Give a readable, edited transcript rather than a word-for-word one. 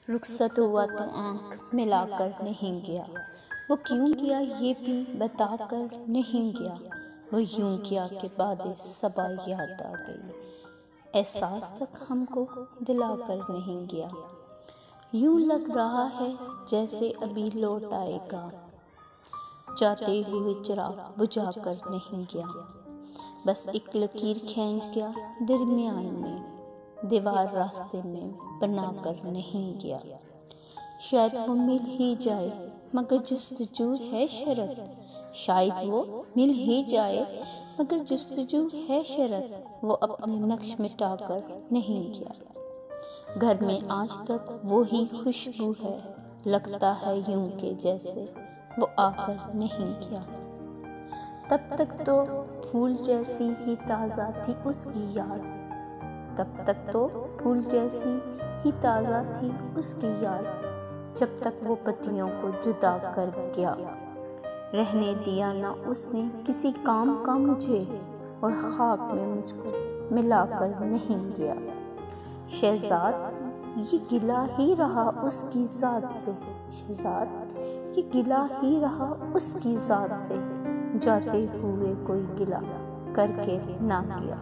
रुखसत हुआ तो आंख मिलाकर नहीं गया। वो क्यों किया ये भी बताकर नहीं गया। वो यूं किया कि बातें सबा याद आ गई। एहसास तक हमको दिलाकर नहीं गया। यूं लग रहा है जैसे अभी लौट आएगा। जाते हुए चिराग बुझाकर नहीं गया। बस एक लकीर खींच गया दरमियान में, दीवार रास्ते में बनाकर नहीं गया। शायद वो मिल ही जाए मगर जुस्तजू है शरत। शायद वो मिल ही जाए मगर जुस्तजू है शरत। वो अपने नक्श मिटाकर नहीं गया। घर में आज तक वो ही खुशबू है। लगता है यूं के जैसे वो आकर नहीं गया। तब तक तो फूल जैसी ही ताज़ा थी उसकी याद। तब तक तो फूल जैसी ही ताज़ा थी उसकी याद। जब तक वो पत्तियों को जुदा कर गया। रहने दिया ना उसने किसी काम का मुझे, और खाक में मुझको मिलाकर नहीं गया। शहजाद ये गिला ही रहा उसकी ज़ात से। शहजाद ये गिला ही रहा उसकी ज़ात से। जाते हुए कोई गिला करके ना गया।